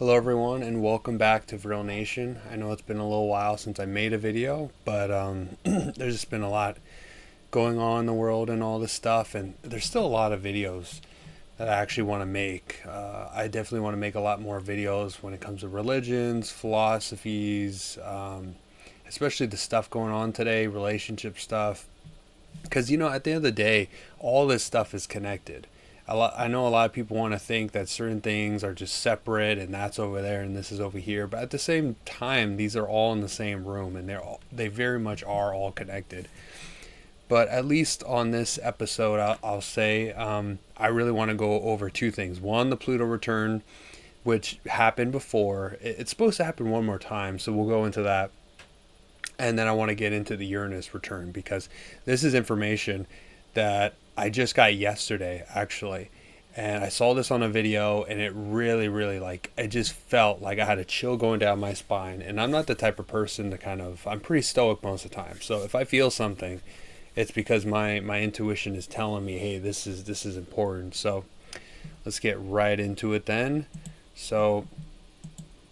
Hello everyone and welcome back to Vril Nation. I know it's been a little while since I made a video, but there's just been a lot going on in the world and all this stuff, and there's still a lot of videos that I actually want to make. I definitely want to make a lot more videos when it comes to religions, philosophies, especially the stuff going on today, relationship stuff. Because, at the end of the day, all this stuff is connected. I know a lot of people want to think that certain things are just separate and that's over there and this is over here, but at the same time, these are all in the same room and they very much are all connected. But at least on this episode, I'll say I really want to go over two things. One, the Pluto return, which happened before. It's supposed to happen one more time, so we'll go into that. And then I want to get into the Uranus return because this is information that I just got yesterday, actually. And I saw this on a video and it really, really I just felt like I had a chill going down my spine. And I'm not the type of person to I'm pretty stoic most of the time. So if I feel something, it's because my intuition is telling me, hey, this is important. So let's get right into it then. So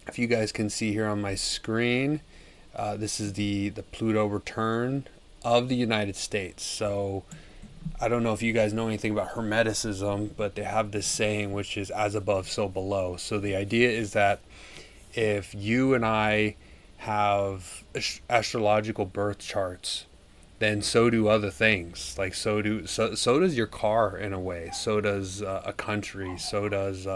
if you guys can see here on my screen, this is the Pluto return of the United States. So I don't know if you guys know anything about Hermeticism, but they have this saying which is as above, so below. So the idea is that if you and I have astrological birth charts, then so do other things. Like so does your car in a way. So does a country. So does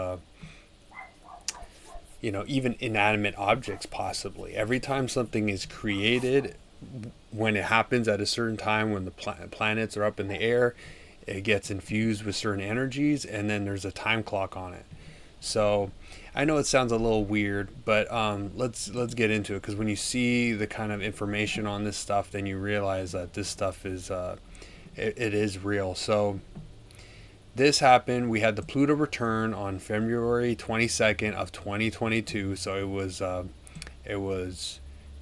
even inanimate objects possibly. Every time something is created, when it happens at a certain time, when the planets are up in the air, it gets infused with certain energies, and then there's a time clock on it. So I know it sounds a little weird, but let's get into it, because when you see the kind of information on this stuff, then you realize that this stuff is it is real. So this happened. We had the Pluto return on February 22nd of 2022. So it was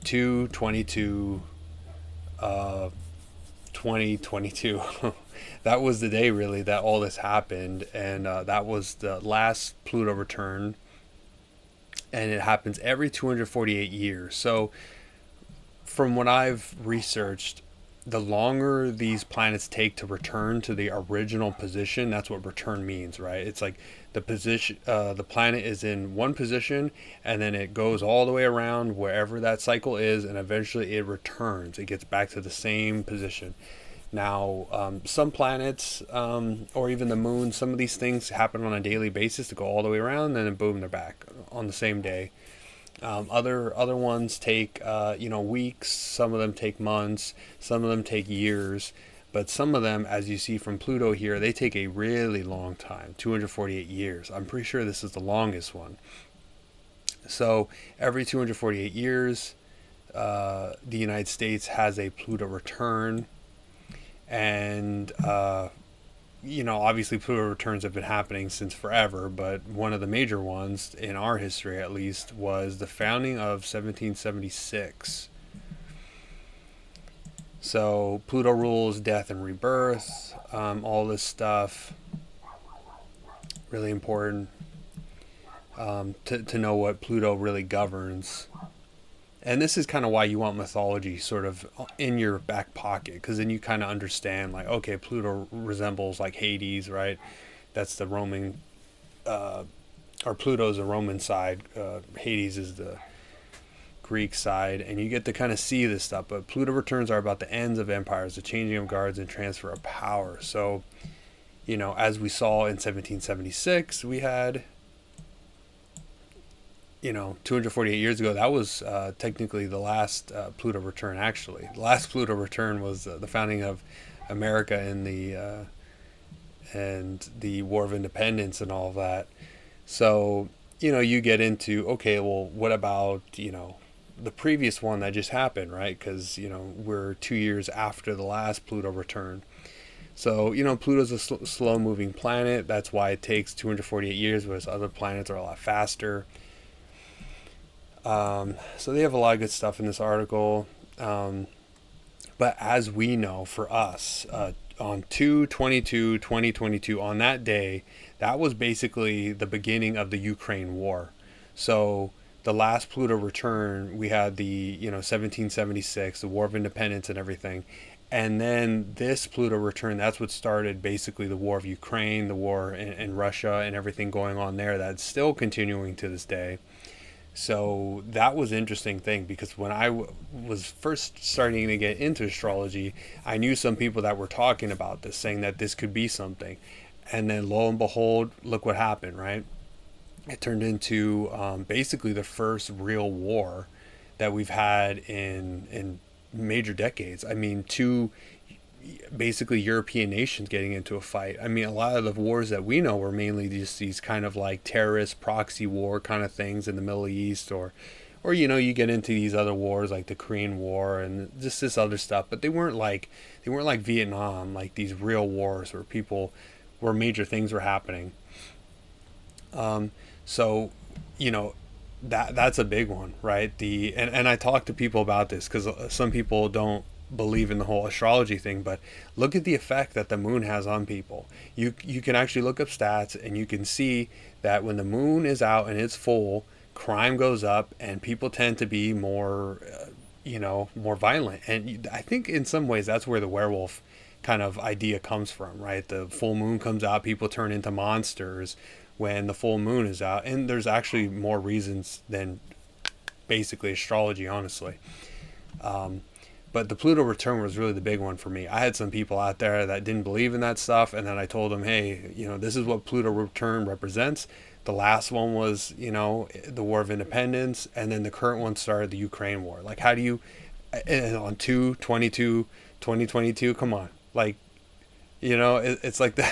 2/22 2022. That was the day really that all this happened, and that was the last Pluto return, and it happens every 248 years. So from what I've researched, the longer these planets take to return to the original position, that's what return means, right? It's like the position, the planet is in one position, and then it goes all the way around wherever that cycle is, and eventually it returns. It gets back to the same position. Now, some planets, or even the moon, some of these things happen on a daily basis to go all the way around, and then boom, they're back on the same day. Other ones take weeks. Some of them take months. Some of them take years. But some of them, as you see from Pluto here, they take a really long time, 248 years. I'm pretty sure this is the longest one. So every 248 years, the United States has a Pluto return, and obviously Pluto returns have been happening since forever, but one of the major ones in our history, at least, was the founding of 1776. So Pluto rules death and rebirth, all this stuff. Really important to know what Pluto really governs. And this is kind of why you want mythology sort of in your back pocket, because then you kind of understand, like, okay, Pluto resembles like Hades, right? That's the Roman, or Pluto's the Roman side. Hades is the Greek side, and you get to kind of see this stuff. But Pluto returns are about the ends of empires, the changing of guards, and transfer of power. So, as we saw in 1776, we had 248 years ago, that was technically the last Pluto return, actually. The last Pluto return was the founding of America and the War of Independence and all of that. So, you get into, okay, well, what about, the previous one that just happened, right? Because, we're 2 years after the last Pluto return. So, Pluto's a slow-moving planet. That's why it takes 248 years, whereas other planets are a lot faster. So they have a lot of good stuff in this article. But as we know, for us, on 2/22/2022, on that day, that was basically the beginning of the Ukraine war. So the last Pluto return, we had the 1776, the War of Independence and everything, and then this Pluto return, that's what started basically the war of Ukraine, the war in Russia, and everything going on there. That's still continuing to this day. So that was an interesting thing because when was first starting to get into astrology, I knew some people that were talking about this, saying that this could be something. And then lo and behold, look what happened, right? It turned into basically the first real war that we've had in major decades. I mean, two basically European nations getting into a fight. I mean, a lot of the wars that we know were mainly just these kind of like terrorist proxy war kind of things in the Middle East, or you get into these other wars like the Korean War and just this other stuff. But they weren't like Vietnam, like these real wars where major things were happening. So, you know, that's a big one, right? And I talk to people about this because some people don't believe in the whole astrology thing, but look at the effect that the moon has on people. You can actually look up stats and you can see that when the moon is out and it's full, crime goes up and people tend to be more more violent. And I think in some ways that's where the werewolf kind of idea comes from, right? The full moon comes out, people turn into monsters when the full moon is out, and there's actually more reasons than basically astrology, honestly. But the Pluto return was really the big one for me. I had some people out there that didn't believe in that stuff, and then I told them, hey, this is what Pluto return represents. The last one was, the War of Independence, and then the current one started the Ukraine War. Like, how do you, and on 2022, come on. Like, it's like that,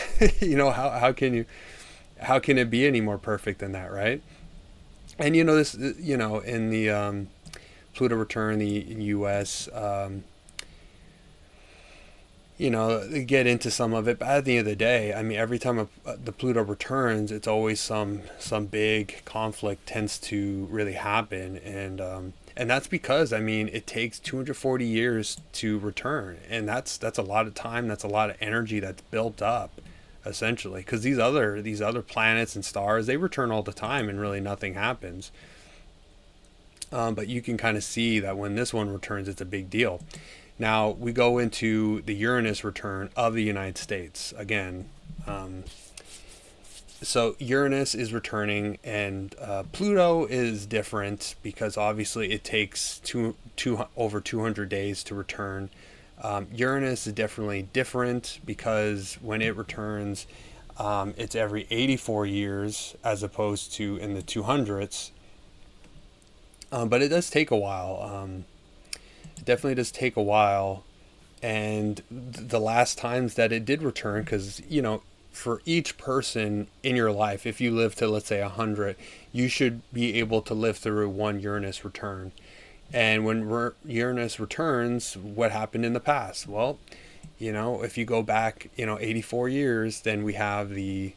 how can it be any more perfect than that, right? And, this, in the, Pluto return, the U.S. They get into some of it, but at the end of the day, I mean, every time the Pluto returns, it's always some big conflict tends to really happen, and that's because, I mean, it takes 240 years to return, and that's a lot of time, that's a lot of energy that's built up, essentially, because these other planets and stars, they return all the time, and really nothing happens. But you can kind of see that when this one returns, it's a big deal. Now we go into the Uranus return of the United States again. So Uranus is returning, and Pluto is different because obviously it takes over 200 days to return. Uranus is definitely different because when it returns, it's every 84 years as opposed to in the 200s. But it does take a while. It definitely does take a while. And the last times that it did return, because, for each person in your life, if you live to, let's say, 100, you should be able to live through one Uranus return. And when Uranus returns, what happened in the past? Well, if you go back, 84 years, then we have the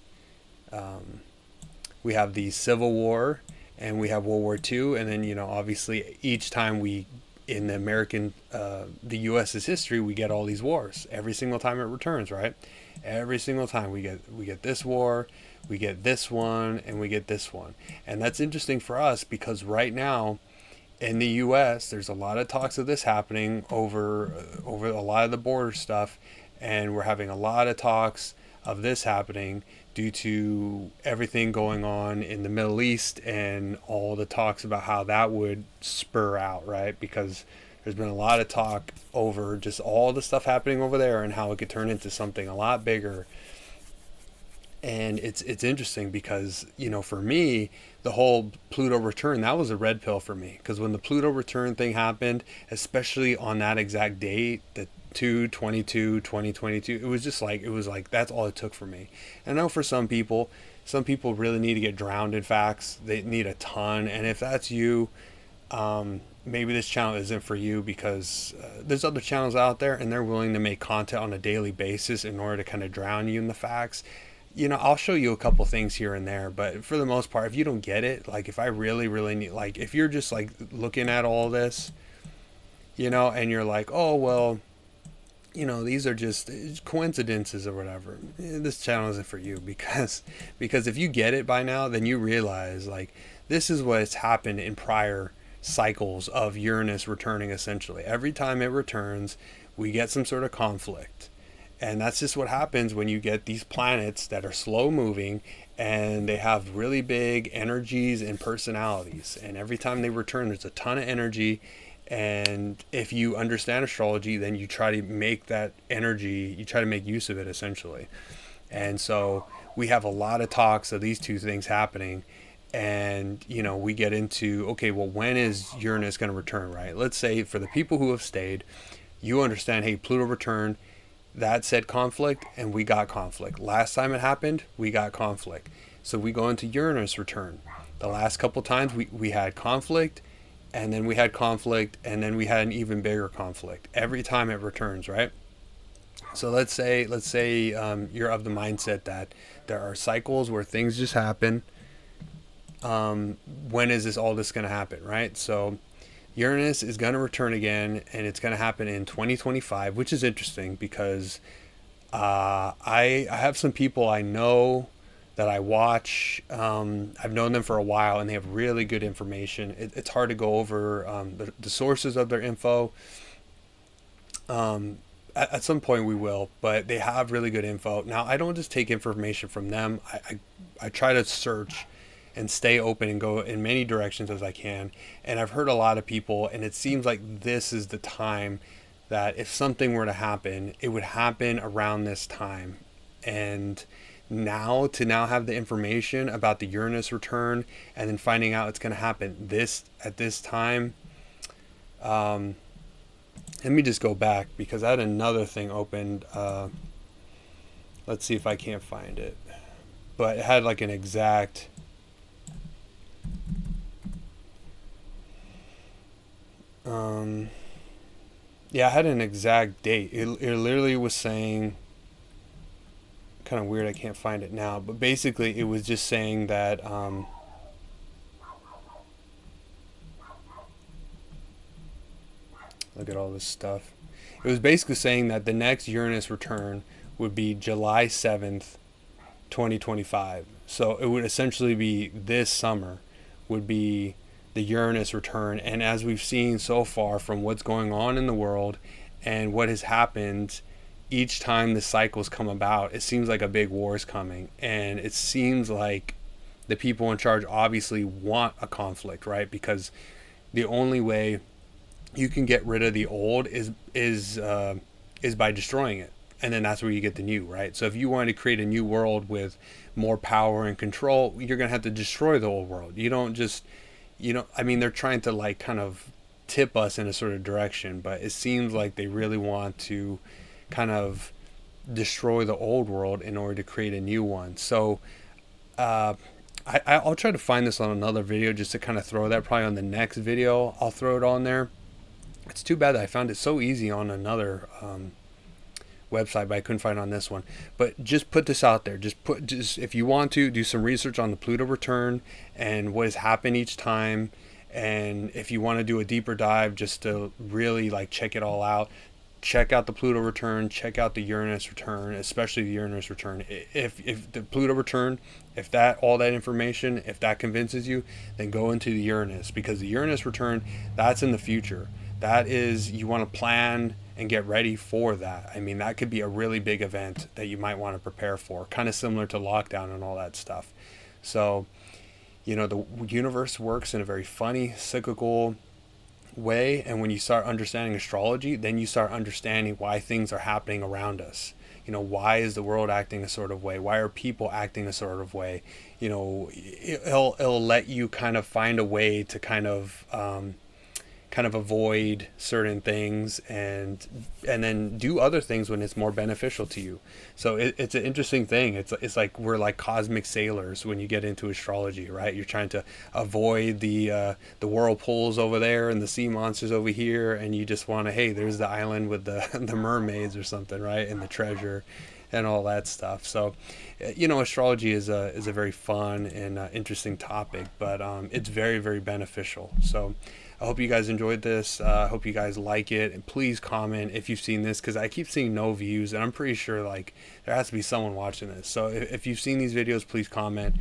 Civil War, and we have World War II, and then obviously each time in the the U.S.'s history, we get all these wars every single time it returns, right? Every single time we get this war, we get this one, and we get this one, and that's interesting for us because right now in the U.S. there's a lot of talks of this happening over a lot of the border stuff, and we're having a lot of talks of this happening due to everything going on in the Middle East and all the talks about how that would spur out, right? Because there's been a lot of talk over just all the stuff happening over there and how it could turn into something a lot bigger. And it's interesting because, for me, the whole Pluto return, that was a red pill for me. Because when the Pluto return thing happened, especially on that exact date, the 2022, it was like that's all it took for me. And I know for some people really need to get drowned in facts. They need a ton. And if that's you, maybe this channel isn't for you because there's other channels out there and they're willing to make content on a daily basis in order to kind of drown you in the facts. I'll show you a couple things here and there, but for the most part, if you don't get it, like if I really, really need, like if you're just like looking at all this, and you're like, oh, well, these are just coincidences or whatever. This channel isn't for you because if you get it by now, then you realize like this is what's happened in prior cycles of Uranus returning. Essentially every time it returns, we get some sort of conflict. And that's just what happens when you get these planets that are slow moving and they have really big energies and personalities. And every time they return, there's a ton of energy. And if you understand astrology, then you try to make that energy, you try to make use of it essentially. And so we have a lot of talks of these two things happening. And, you know, we get into, okay, well, when is Uranus going to return, right? Let's say for the people who have stayed, you understand, hey, Pluto returned, that said conflict, and we got conflict. Last time it happened, we got conflict. So we go into Uranus return. The last couple times we had conflict, and then we had conflict, and then we had an even bigger conflict every time it returns, right? So let's say you're of the mindset that there are cycles where things just happen. When is all this going to happen, right? So Uranus is going to return again, and it's going to happen in 2025, which is interesting because I have some people I know that I watch. I've known them for a while, and they have really good information. It's hard to go over the sources of their info. At some point we will, but they have really good info. Now, I don't just take information from them. I try to search and stay open and go in many directions as I can. And I've heard a lot of people, and it seems like this is the time that if something were to happen, it would happen around this time. And now to have the information about the Uranus return and then finding out it's going to happen at this time. Let me just go back because I had another thing opened. Let's see if I can't find it. But it had like an exact... yeah, I had an exact date. It literally was saying, kind of weird, I can't find it now, but basically it was just saying that look at all this stuff. It was basically saying that the next Uranus return would be July 7th, 2025. So it would essentially be this summer would be the Uranus return. And as we've seen so far from what's going on in the world and what has happened, each time the cycles come about, it seems like a big war is coming. And it seems like the people in charge obviously want a conflict, right? Because the only way you can get rid of the old is by destroying it. And then that's where you get the new, right? So if you want to create a new world with more power and control, you're going to have to destroy the old world. You don't just... I mean, they're trying to like kind of tip us in a sort of direction, but it seems like they really want to kind of destroy the old world in order to create a new one. So I'll try to find this on another video just to kind of throw that probably on the next video. I'll throw it on there. It's too bad that I found it so easy on another website, but I couldn't find it on this one. But just put this out there. Just if you want to do some research on the Pluto return and what has happened each time, and if you want to do a deeper dive just to really like check it all out, check out the Pluto return, check out the Uranus return, especially the Uranus return. If the Pluto return, if that all that information, if that convinces you, then go into the Uranus, because the Uranus return, that's in the future. That is, you want to plan and get ready for that. I mean, that could be a really big event that you might want to prepare for, kind of similar to lockdown and all that stuff. So, the universe works in a very funny, cyclical way. And when you start understanding astrology, then you start understanding why things are happening around us. Why is the world acting a sort of way? Why are people acting a sort of way? It'll let you kind of find a way to kind of avoid certain things and then do other things when it's more beneficial to you. So it's an interesting thing. It's like we're like cosmic sailors when you get into astrology, right? You're trying to avoid the whirlpools over there and the sea monsters over here, and you just want to, hey, there's the island with the the mermaids or something, right? And the treasure and all that stuff. So astrology is a very fun and interesting topic, but it's very, very beneficial. So I hope you guys enjoyed this. I hope you guys like it, and please comment if you've seen this, because I keep seeing no views, and I'm pretty sure like there has to be someone watching this. So if you've seen these videos, please comment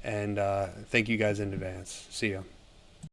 And thank you guys in advance. See ya.